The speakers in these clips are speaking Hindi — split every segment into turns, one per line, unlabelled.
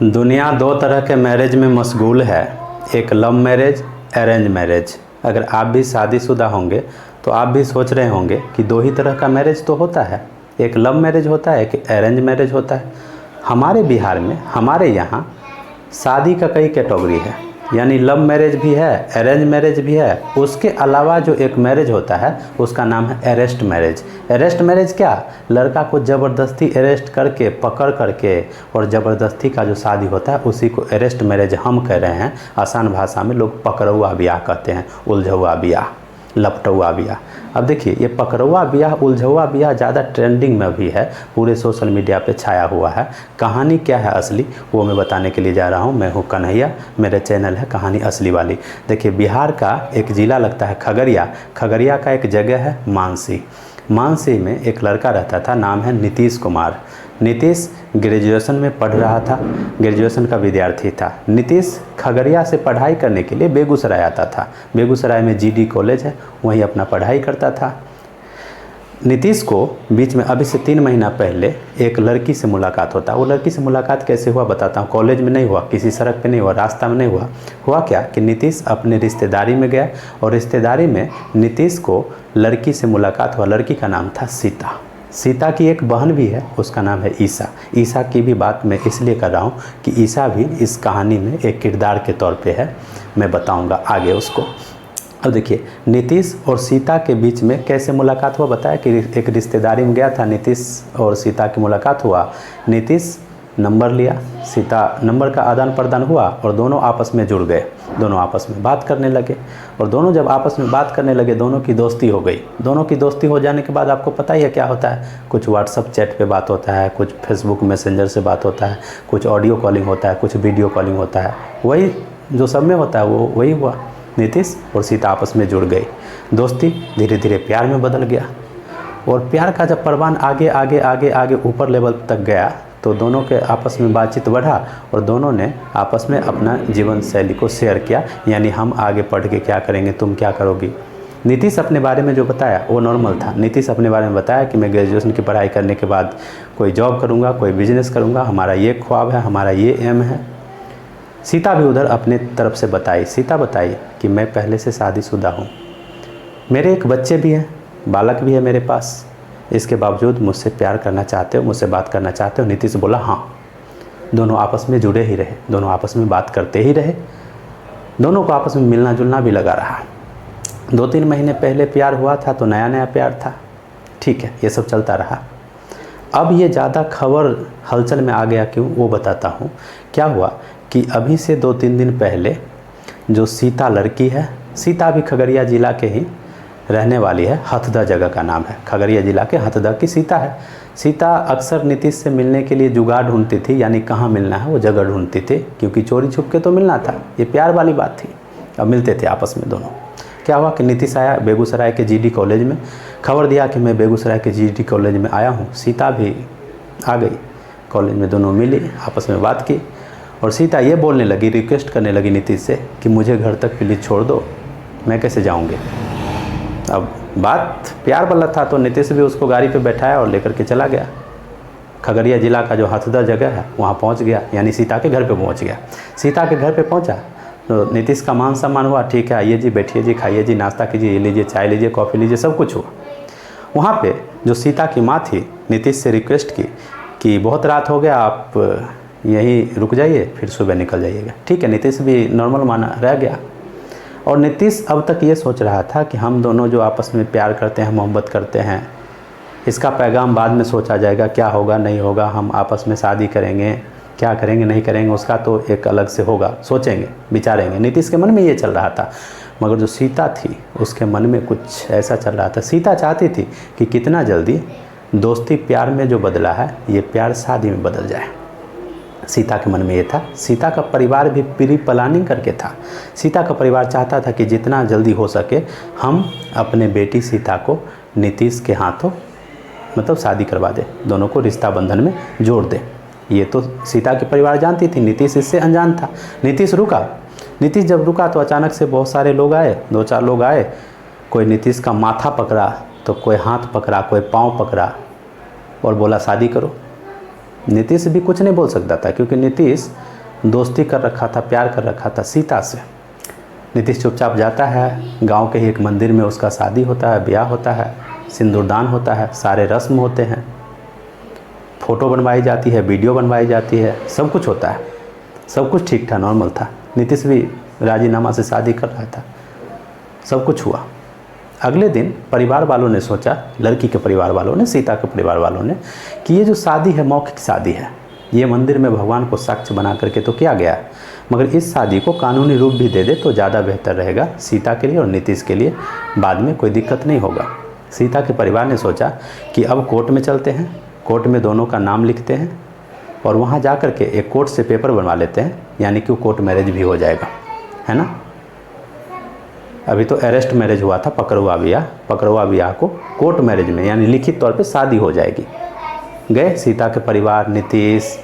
दुनिया दो तरह के मैरिज में मशगूल है, एक लव मैरिज, अरेंज मैरिज। अगर आप भी शादीशुदा होंगे तो आप भी सोच रहे होंगे कि दो ही तरह का मैरिज तो होता है, एक लव मैरिज होता है, एक अरेंज मैरिज होता है। हमारे बिहार में, हमारे यहाँ शादी का कई कैटेगरी है, यानी लव मैरिज भी है, अरेंज मैरिज भी है। उसके अलावा जो एक मैरिज होता है उसका नाम है अरेस्ट मैरिज। अरेस्ट मैरिज क्या, लड़का को ज़बरदस्ती अरेस्ट करके, पकड़ करके और ज़बरदस्ती का जो शादी होता है उसी को अरेस्ट मैरिज हम कह रहे हैं। आसान भाषा में लोग पकड़ुआ ब्याह कहते हैं, उलझुआ ब्याह, लपटुआ ब्याह। अब देखिए, ये पकड़ुआ ब्याह, उलझुआ ब्याह ज़्यादा ट्रेंडिंग में भी है, पूरे सोशल मीडिया पे छाया हुआ है। कहानी क्या है असली, वो मैं बताने के लिए जा रहा हूँ। मैं हूँ कन्हैया, मेरे चैनल है कहानी असली वाली। देखिए, बिहार का एक ज़िला लगता है खगड़िया। खगड़िया का एक जगह है मानसी। मानसी में एक लड़का रहता था, नाम है नीतीश कुमार। नीतीश ग्रेजुएशन में पढ़ रहा था, ग्रेजुएशन का विद्यार्थी था। नीतीश खगड़िया से पढ़ाई करने के लिए बेगूसराय आता था। बेगूसराय में जीडी कॉलेज है, वहीं अपना पढ़ाई करता था। नीतीश को बीच में अभी से 3 महीना पहले एक लड़की से मुलाकात होता है। वो लड़की से मुलाकात कैसे हुआ बताता हूँ। कॉलेज में नहीं हुआ, किसी सड़क पे नहीं हुआ, रास्ता में नहीं हुआ। हुआ क्या कि नीतीश अपने रिश्तेदारी में गया और रिश्तेदारी में नीतीश को लड़की से मुलाकात हुआ। लड़की का नाम था सीता। सीता की एक बहन भी है, उसका नाम है ईसा। ईसा की भी बात मैं इसलिए कर रहा हूँ कि ईसा भी इस कहानी में एक किरदार के तौर पे है, मैं बताऊँगा आगे उसको। अब देखिए, नीतीश और सीता के बीच में कैसे मुलाकात हुआ बताया कि एक रिश्तेदारी में गया था, नीतीश और सीता की मुलाकात हुआ। नीतीश नंबर लिया, सीता नंबर का आदान प्रदान हुआ और दोनों आपस में जुड़ गए। दोनों आपस में बात करने लगे और दोनों जब आपस में बात करने लगे, दोनों की दोस्ती हो गई। दोनों की दोस्ती हो जाने के बाद आपको पता ही है क्या होता है, कुछ व्हाट्सअप चैट पे बात होता है, कुछ फेसबुक मैसेंजर से बात होता है, कुछ ऑडियो कॉलिंग होता है, कुछ वीडियो कॉलिंग होता है। वही जो सब में होता है वो वही हुआ। नीतीश और सीता आपस में जुड़ गई, दोस्ती धीरे धीरे प्यार में बदल गया। और प्यार का जब परवान आगे आगे आगे आगे ऊपर लेवल तक गया तो दोनों के आपस में बातचीत बढ़ा और दोनों ने आपस में अपना जीवन शैली को शेयर किया, यानी हम आगे पढ़ के क्या करेंगे, तुम क्या करोगी। नीतीश अपने बारे में जो बताया वो नॉर्मल था। नीतीश अपने बारे में बताया कि मैं ग्रेजुएशन की पढ़ाई करने के बाद कोई जॉब करूँगा, कोई बिजनेस करूँगा, हमारा ये ख्वाब है, हमारा ये एम है। सीता भी उधर अपने तरफ से बताई। सीता बताई कि मैं पहले से शादीशुदा हूँ, मेरे एक बच्चे भी हैं, बालक भी है मेरे पास, इसके बावजूद मुझसे प्यार करना चाहते हो, मुझसे बात करना चाहते हो। नीतीश बोला हाँ। दोनों आपस में जुड़े ही रहे, दोनों आपस में बात करते ही रहे, दोनों को आपस में मिलना जुलना भी लगा रहा। 2-3 महीने पहले प्यार हुआ था तो नया नया प्यार था, ठीक है, ये सब चलता रहा। अब ये ज़्यादा खबर हलचल में आ गया क्यों, वो बताता हूँ। क्या हुआ कि अभी से 2-3 दिन पहले जो सीता लड़की है, सीता भी खगड़िया ज़िला के ही रहने वाली है, हथदा जगह का नाम है, खगड़िया ज़िला के हथदा की सीता है। सीता अक्सर नीतीश से मिलने के लिए जुगाड़ ढूंढती थी, यानी कहाँ मिलना है वो जगह ढूंढती थी, क्योंकि चोरी छुप के तो मिलना था, ये प्यार वाली बात थी। अब मिलते थे आपस में दोनों। क्या हुआ कि नीतीश आया बेगूसराय के जीडी कॉलेज में, खबर दिया कि मैं बेगूसराय के जीडी कॉलेज में आया हूँ। सीता भी आ गई कॉलेज में, दोनों मिली, आपस में बात की और सीता ये बोलने लगी, रिक्वेस्ट करने लगी नीतीश से कि मुझे घर तक प्लीज़ छोड़ दो, मैं कैसे जाऊँगी। अब बात प्यार वाला था तो नीतीश भी उसको गाड़ी पे बैठाया और लेकर के चला गया। खगड़िया ज़िला का जो हथदा जगह है वहाँ पहुँच गया, यानी सीता के घर पे पहुँच गया। सीता के घर पे पहुँचा तो नीतीश का मान सम्मान हुआ, ठीक है आइए जी, बैठिए जी, खाइए जी, नाश्ता कीजिए, ये लीजिए, चाय लीजिए, कॉफ़ी लीजिए, सब कुछ हुआ। वहाँ पे जो सीता की माँ थी, नीतीश से रिक्वेस्ट की कि बहुत रात हो गया, आप यहीं रुक जाइए, फिर सुबह निकल जाइएगा। ठीक है, नीतीश भी नॉर्मल माना, रह गया। और नीतीश अब तक ये सोच रहा था कि हम दोनों जो आपस में प्यार करते हैं, मोहब्बत करते हैं, इसका पैगाम बाद में सोचा जाएगा, क्या होगा नहीं होगा, हम आपस में शादी करेंगे, क्या करेंगे नहीं करेंगे, उसका तो एक अलग से होगा, सोचेंगे विचारेंगे। नीतीश के मन में ये चल रहा था। मगर जो सीता थी उसके मन में कुछ ऐसा चल रहा था। सीता चाहती थी कि कितना जल्दी दोस्ती प्यार में जो बदला है, ये प्यार शादी में बदल जाए। सीता के मन में ये था। सीता का परिवार भी प्री प्लानिंग करके था। सीता का परिवार चाहता था कि जितना जल्दी हो सके हम अपने बेटी सीता को नीतीश के हाथों मतलब शादी करवा दें, दोनों को रिश्ता बंधन में जोड़ दें। ये तो सीता के परिवार जानती थी, नीतीश इससे अनजान था। नीतीश रुका। नीतीश जब रुका तो अचानक से बहुत सारे लोग आए, 2-4 लोग आए। कोई नीतीश का माथा पकड़ा तो कोई हाथ पकड़ा, कोई पाँव पकड़ा और बोला शादी करो। नीतीश भी कुछ नहीं बोल सकता था, क्योंकि नीतीश दोस्ती कर रखा था, प्यार कर रखा था सीता से। नीतीश चुपचाप जाता है, गांव के ही एक मंदिर में उसका शादी होता है, ब्याह होता है, सिंदूरदान होता है, सारे रस्म होते हैं, फ़ोटो बनवाई जाती है, वीडियो बनवाई जाती है, सब कुछ होता है, सब कुछ ठीक था, नॉर्मल था। नीतीश भी राजीनामा से शादी कर रहा था, सब कुछ हुआ। अगले दिन परिवार वालों ने सोचा, लड़की के परिवार वालों ने, सीता के परिवार वालों ने, कि ये जो शादी है मौखिक शादी है, ये मंदिर में भगवान को साक्ष्य बना करके तो किया गया है, मगर इस शादी को कानूनी रूप भी दे दे तो ज़्यादा बेहतर रहेगा सीता के लिए और नीतीश के लिए, बाद में कोई दिक्कत नहीं होगा। सीता के परिवार ने सोचा कि अब कोर्ट में चलते हैं, कोर्ट में दोनों का नाम लिखते हैं और वहाँ जा कर के एक कोर्ट से पेपर बनवा लेते हैं, यानी कि कोर्ट मैरिज भी हो जाएगा, है ना। अभी तो अरेस्ट मैरिज हुआ था, पकड़वा ब्याह को कोर्ट मैरिज में यानी लिखित तौर पे शादी हो जाएगी। गए सीता के परिवार, नीतीश,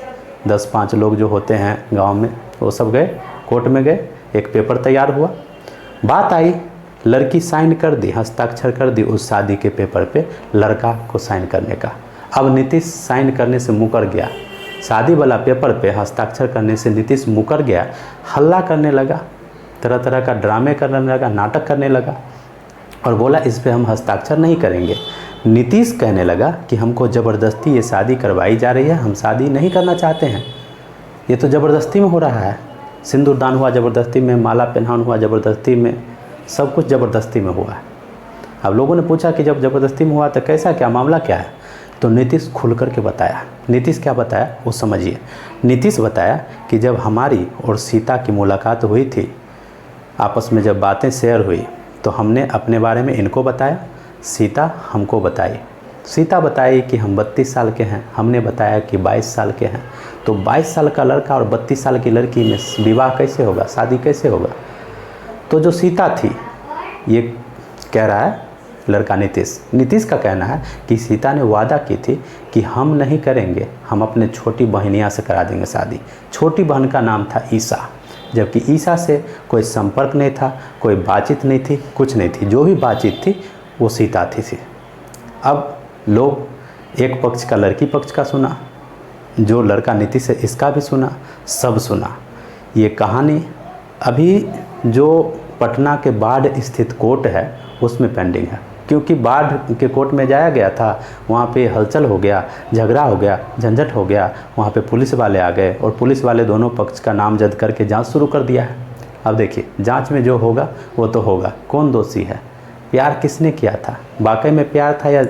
10-5 लोग जो होते हैं गांव में, वो सब गए कोर्ट में, गए, एक पेपर तैयार हुआ, बात आई, लड़की साइन कर दी, हस्ताक्षर कर दी उस शादी के पेपर पे लड़का को साइन करने का। अब नीतीश साइन करने से मुकर गया, शादी वाला पेपर पे हस्ताक्षर करने से नीतीश मुकर गया, हल्ला करने लगा, तरह तरह का ड्रामे करने लगा, नाटक करने लगा और बोला इस पे हम हस्ताक्षर नहीं करेंगे। नीतीश कहने लगा कि हमको ज़बरदस्ती ये शादी करवाई जा रही है, हम शादी नहीं करना चाहते हैं, ये तो ज़बरदस्ती में हो रहा है, सिंदूरदान हुआ ज़बरदस्ती में, माला पहनान हुआ ज़बरदस्ती में, सब कुछ ज़बरदस्ती में हुआ है। अब लोगों ने पूछा कि जब ज़बरदस्ती में हुआ तो कैसा, क्या मामला क्या है, तो नीतीश खुल कर के बताया। नीतीश क्या बताया वो समझिए। नीतीश बताया कि जब हमारी और सीता की मुलाकात हुई थी, आपस में जब बातें शेयर हुई तो हमने अपने बारे में इनको बताया, सीता हमको बताई, सीता बताई कि हम 32 साल के हैं, हमने बताया कि 22 साल के हैं। तो 22 साल का लड़का और 32 साल की लड़की में विवाह कैसे होगा, शादी कैसे होगा। तो जो सीता थी, ये कह रहा है लड़का नीतीश का कहना है कि सीता ने वादा की थी कि हम नहीं करेंगे, हम अपने छोटी बहनिया से करा देंगे शादी। छोटी बहन का नाम था ईसा, जबकि ईसा से कोई संपर्क नहीं था, कोई बातचीत नहीं थी, कुछ नहीं थी, जो भी बातचीत थी वो सीता थी। अब लोग एक पक्ष का, लड़की पक्ष का सुना, जो लड़का नीतीश है इसका भी सुना, सब सुना। ये कहानी अभी जो पटना के बाढ़ स्थित कोर्ट है उसमें पेंडिंग है, क्योंकि बाढ़ के कोर्ट में जाया गया था, वहाँ पे हलचल हो गया, झगड़ा हो गया, झंझट हो गया, वहाँ पे पुलिस वाले आ गए और पुलिस वाले दोनों पक्ष का नामजद करके जांच शुरू कर दिया है। अब देखिए जांच में जो होगा वो तो होगा, कौन दोषी है, प्यार किसने किया था, वाकई में प्यार था या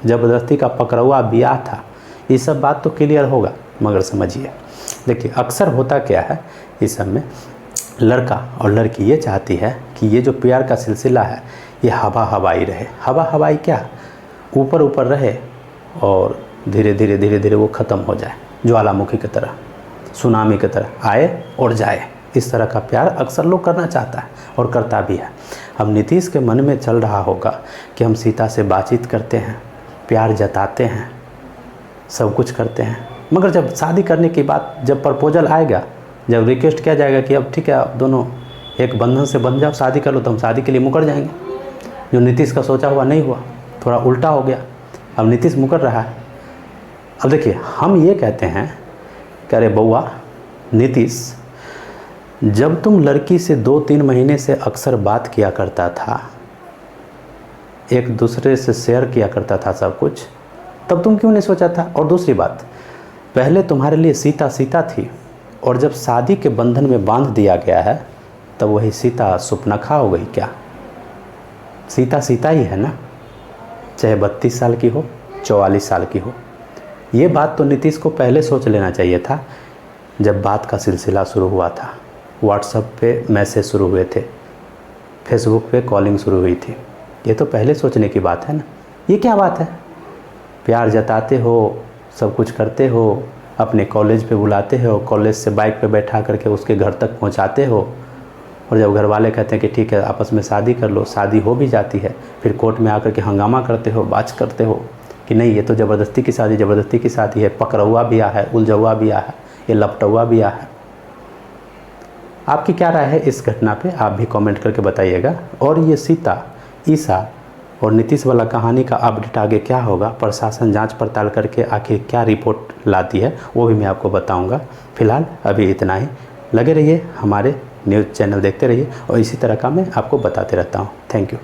ज़बरदस्ती का पकड़वा ब्याह था, ये सब बात तो क्लियर होगा। मगर समझिए, देखिए अक्सर होता क्या है इस सब में, लड़का और लड़की ये चाहती है कि ये जो प्यार का सिलसिला है ये हवा हवाई रहे। हवा हवाई क्या, ऊपर ऊपर रहे और धीरे धीरे वो ख़त्म हो जाए, ज्वालामुखी की तरह, सुनामी की तरह आए और जाए। इस तरह का प्यार अक्सर लोग करना चाहता है और करता भी है। अब नीतीश के मन में चल रहा होगा कि हम सीता से बातचीत करते हैं, प्यार जताते हैं, सब कुछ करते हैं, मगर जब शादी करने की बात, जब प्रपोजल आएगा, जब रिक्वेस्ट किया जाएगा कि अब ठीक है आप दोनों एक बंधन से बंध जाओ, शादी कर लो, तो हम शादी के लिए मुकर जाएंगे। जो नीतीश का सोचा हुआ नहीं हुआ, थोड़ा उल्टा हो गया, अब नीतीश मुकर रहा है। अब देखिए हम ये कहते हैं कि अरे बउआ नीतीश, जब तुम लड़की से 2-3 महीने से अक्सर बात किया करता था, एक दूसरे से शेयर किया करता था सब कुछ, तब तुम क्यों नहीं सोचा था। और दूसरी बात, पहले तुम्हारे लिए सीता सीता थी और जब शादी के बंधन में बांध दिया गया है तब वही सीता सुपनखा हो गई क्या। सीता सीता ही है ना, चाहे 32 साल की हो, 44 साल की हो। ये बात तो नीतीश को पहले सोच लेना चाहिए था, जब बात का सिलसिला शुरू हुआ था, व्हाट्सएप पे मैसेज शुरू हुए थे, फेसबुक पे कॉलिंग शुरू हुई थी। ये तो पहले सोचने की बात है ना। ये क्या बात है, प्यार जताते हो, सब कुछ करते हो, अपने कॉलेज पे बुलाते हो, कॉलेज से बाइक पे बैठा करके उसके घर तक पहुंचाते हो, और जब घर वाले कहते हैं कि ठीक है आपस में शादी कर लो, शादी हो भी जाती है, फिर कोर्ट में आकर के हंगामा करते हो, बात करते हो कि नहीं ये तो ज़बरदस्ती की शादी है, पकड़वा ब्याह है, उलझवा ब्याह है, ये लपटवा ब्याह है। आपकी क्या राय है इस घटना पे, आप भी कमेंट करके बताइएगा। और ये सीता, ईसा और नीतीश वाला कहानी का अपडेट आगे क्या होगा, प्रशासन जांच पड़ताल करके आखिर क्या रिपोर्ट लाती है, वो भी मैं आपको बताऊंगा। फिलहाल अभी इतना ही। लगे रहिए, हमारे न्यूज़ चैनल देखते रहिए और इसी तरह का मैं आपको बताते रहता हूँ। Thank you.